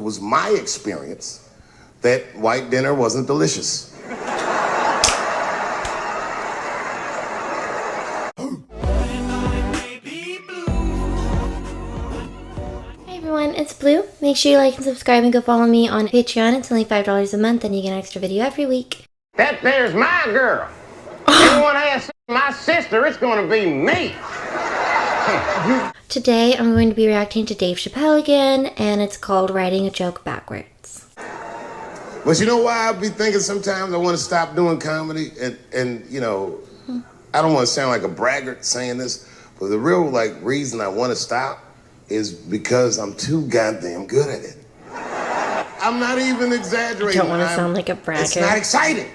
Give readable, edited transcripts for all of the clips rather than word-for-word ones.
was my experience that white dinner wasn't delicious. It's Blue. Make sure you like and subscribe and go follow me on Patreon. It's only $5 a month and you get an extra video every week. That there's my girl. Anyone asks my sister, it's gonna be me. Today I'm going to be reacting to Dave Chappelle again, and it's called Writing a Joke Backwards. But you know why I be thinking sometimes I want to stop doing comedy? And you know, I don't want to sound like a braggart saying this, but the real reason I want to stop is because I'm too goddamn good at it. I'm not even exaggerating. I don't want to sound like a braggart. It's not exciting.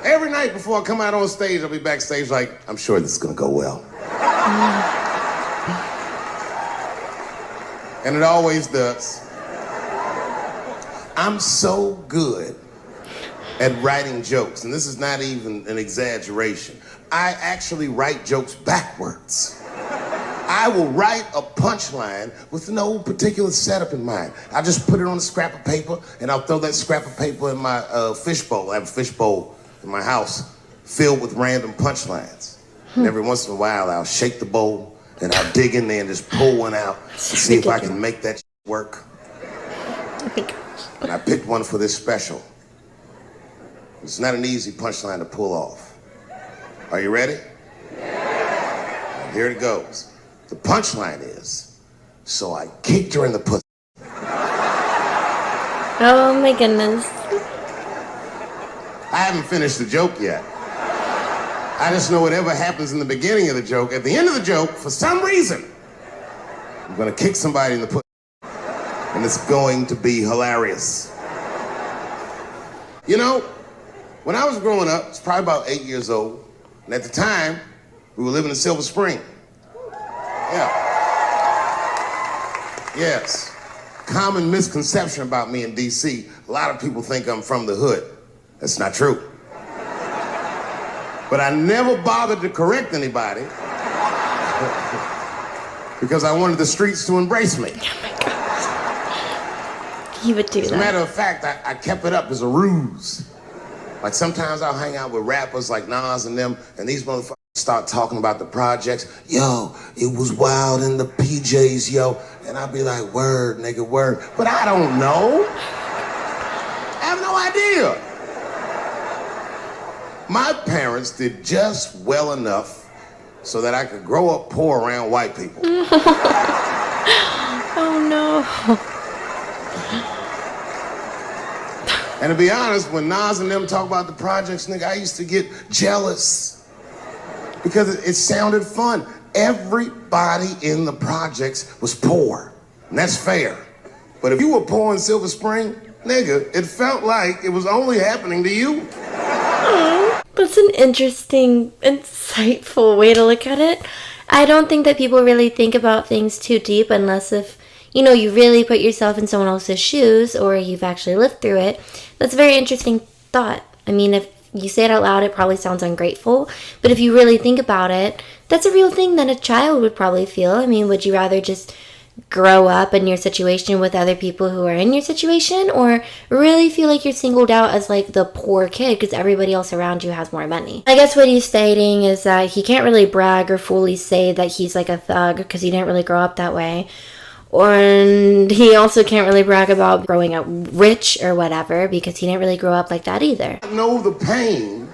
Every night before I come out on stage, I'll be backstage like, I'm sure this is gonna go well. And it always does. I'm so good at writing jokes, and this is not even an exaggeration. I actually write jokes backwards. I will write a punchline with no particular setup in mind. I just put it on a scrap of paper, and I'll throw that scrap of paper in my fishbowl. I have a fishbowl in my house filled with random punchlines. And every once in a while, I'll shake the bowl, and I'll dig in there and just pull one out and see if I can make that work. Oh my gosh. And I picked one for this special. It's not an easy punchline to pull off. Are you ready? Yeah. Here it goes. The punchline is, so I kicked her in the pussy. Oh my goodness. I haven't finished the joke yet. I just know whatever happens in the beginning of the joke, at the end of the joke, for some reason, I'm gonna kick somebody in the pussy. And it's going to be hilarious. You know, when I was growing up, it's probably about 8 years old, and at the time, we were living in Silver Spring. Yeah. Yes. Common misconception about me in D.C. A lot of people think I'm from the hood. That's not true. But I never bothered to correct anybody because I wanted the streets to embrace me. Oh my God. He would do that. As a matter of fact, I kept it up as a ruse. Like sometimes I'll hang out with rappers like Nas and them, and these motherfuckers start talking about the projects. Yo, it was wild in the PJs, yo. And I'll be like, word, nigga, word. But I don't know. I have no idea. My parents did just well enough so that I could grow up poor around white people. Oh no. And to be honest, when Nas and them talk about the projects, nigga, I used to get jealous. Because it sounded fun. Everybody in the projects was poor, and that's fair. But if you were poor in Silver Spring, nigga, it felt like it was only happening to you. That's an interesting, insightful way to look at it. I don't think that people really think about things too deep unless if, you know, you really put yourself in someone else's shoes or you've actually lived through it. That's a very interesting thought. I mean, if you say it out loud, it probably sounds ungrateful. But if you really think about it, that's a real thing that a child would probably feel. I mean, would you rather just grow up in your situation with other people who are in your situation, or really feel like you're singled out as like the poor kid because everybody else around you has more money? I guess what he's stating is that he can't really brag or fully say that he's like a thug because he didn't really grow up that way. And he also can't really brag about growing up rich or whatever because he didn't really grow up like that either. I know the pain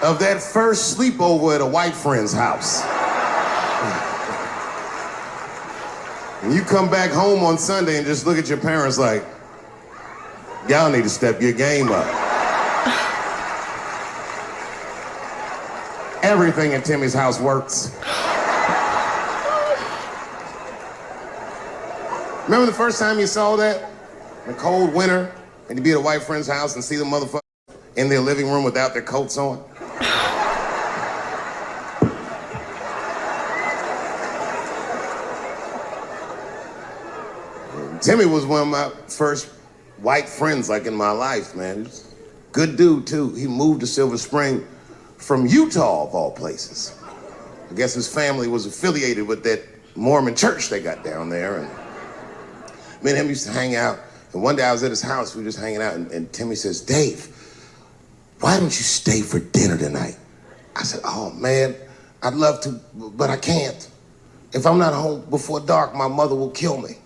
of that first sleepover at a white friend's house. And you come back home on Sunday and just look at your parents like, y'all need to step your game up. Everything in Timmy's house works. Remember the first time you saw that? In a cold winter, and you'd be at a white friend's house and see the motherfucker in their living room without their coats on? Timmy was one of my first white friends, like, in my life, man. Good dude, too. He moved to Silver Spring from Utah, of all places. I guess his family was affiliated with that Mormon church they got down there, and Me and him used to hang out. And one day I was at his house, we were just hanging out, and Timmy says, Dave, why don't you stay for dinner tonight? I said, oh man, I'd love to, but I can't. If I'm not home before dark, my mother will kill me.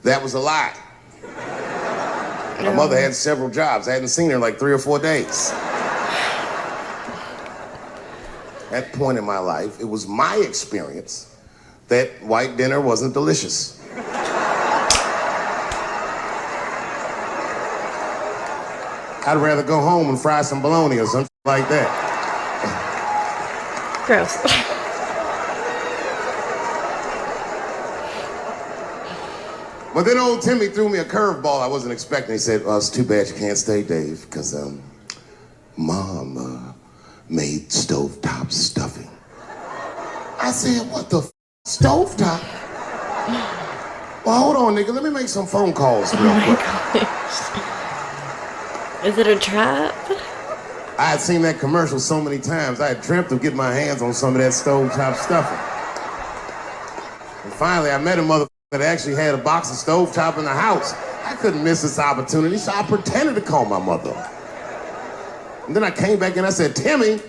That was a lie. My mother had several jobs. I hadn't seen her in like 3 or 4 days. At that point in my life, it was my experience that white dinner wasn't delicious. I'd rather go home and fry some bologna or something like that. Gross. But then old Timmy threw me a curveball I wasn't expecting. He said, well, it's too bad you can't stay, Dave, because Mom made stovetop stuffing. I said, what the stovetop? Well, hold on, nigga. Let me make some phone calls real quick. Gosh. Is it a trap? I had seen that commercial so many times. I had dreamt of getting my hands on some of that stovetop stuffing. And finally, I met a motherfucker that actually had a box of stovetop in the house. I couldn't miss this opportunity, so I pretended to call my mother. And then I came back and I said, Timmy,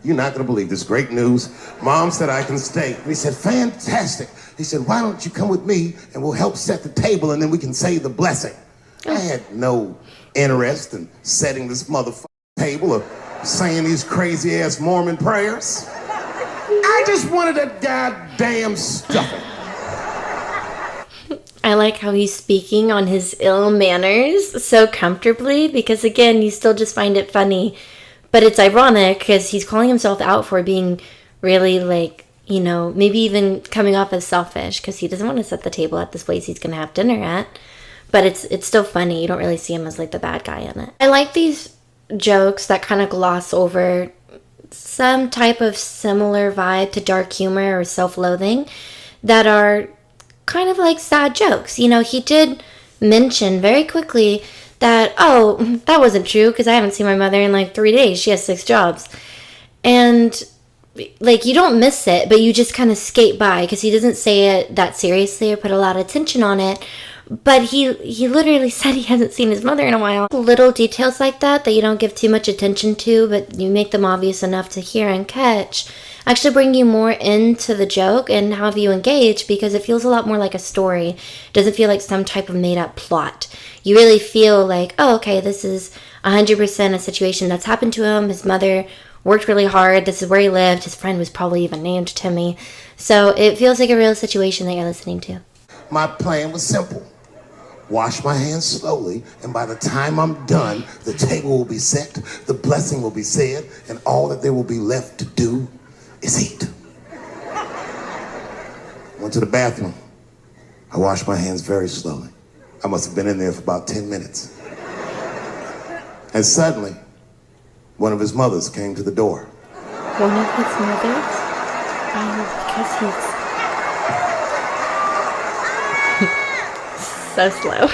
you're not gonna believe this great news. Mom said I can stay. And he said, fantastic. He said, why don't you come with me and we'll help set the table and then we can say the blessing. I had no interest in setting this motherfucking table or saying these crazy ass Mormon prayers. I just wanted that goddamn stuffing. I like how he's speaking on his ill manners so comfortably because, again, you still just find it funny. But it's ironic because he's calling himself out for being really, like, you know, maybe even coming off as selfish because he doesn't want to set the table at this place he's going to have dinner at. But it's still funny. You don't really see him as, like, the bad guy in it. I like these jokes that kind of gloss over some type of similar vibe to dark humor or self-loathing that are kind of like sad jokes. You know, he did mention very quickly that, oh, that wasn't true because I haven't seen my mother in like 3 days. She has 6 jobs. And like, you don't miss it, but you just kind of skate by because he doesn't say it that seriously or put a lot of attention on it. But he literally said he hasn't seen his mother in a while. Little details like that you don't give too much attention to, but you make them obvious enough to hear and catch, actually bring you more into the joke and have you engage because it feels a lot more like a story. It doesn't feel like some type of made-up plot. You really feel like, oh, okay, this is 100% a situation that's happened to him. His mother worked really hard. This is where he lived. His friend was probably even named Timmy. So it feels like a real situation that you're listening to. My plan was simple. Wash my hands slowly, and by the time I'm done, the table will be set, the blessing will be said, and all that there will be left to do is eat. Went to the bathroom. I washed my hands very slowly. I must have been in there for about 10 minutes. And suddenly, one of his mothers came to the door. One of his mothers? Because he's so slow.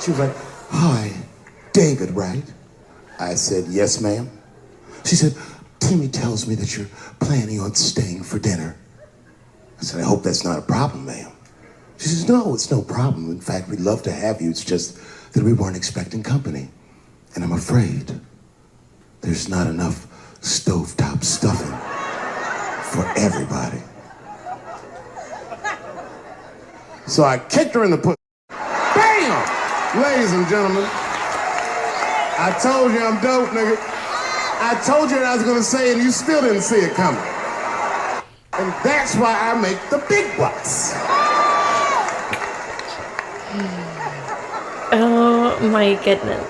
She was like, hi, David, right? I said, yes, ma'am. She said, Timmy tells me that you're planning on staying for dinner. I said, I hope that's not a problem, ma'am. She says, no, it's no problem. In fact, we'd love to have you. It's just that we weren't expecting company. And I'm afraid there's not enough stovetop stuffing for everybody. So I kicked her in the pussy. Bam! Ladies and gentlemen, I told you I'm dope, nigga. I told you what I was gonna say and you still didn't see it coming. And that's why I make the big bucks. Oh my goodness.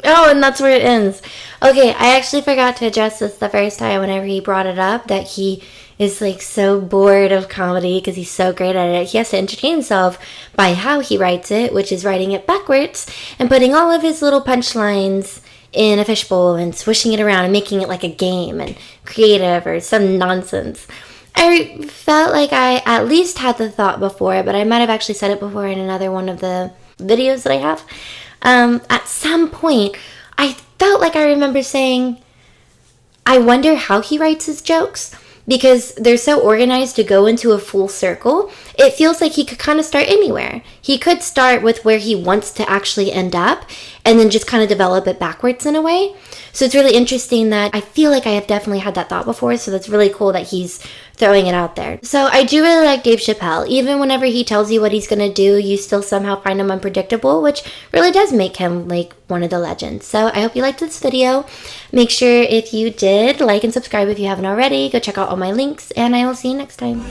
Oh, and that's where it ends. Okay, I actually forgot to address this the first time whenever he brought it up, that he is like so bored of comedy because he's so great at it. He has to entertain himself by how he writes it, which is writing it backwards and putting all of his little punchlines in a fishbowl and swishing it around and making it like a game and creative or some nonsense. I felt like I at least had the thought before, but I might have actually said it before in another one of the videos that I have. At some point, I felt like I remember saying, I wonder how he writes his jokes, because they're so organized to go into a full circle. It feels like he could kind of start anywhere. He could start with where he wants to actually end up and then just kind of develop it backwards in a way. So it's really interesting that I feel like I have definitely had that thought before, so that's really cool that he's throwing it out there. So I do really like Dave Chappelle. Even whenever he tells you what he's gonna do, you still somehow find him unpredictable, which really does make him like one of the legends. So I hope you liked this video. Make sure if you did, like and subscribe if you haven't already. Go check out all my links, and I will see you next time.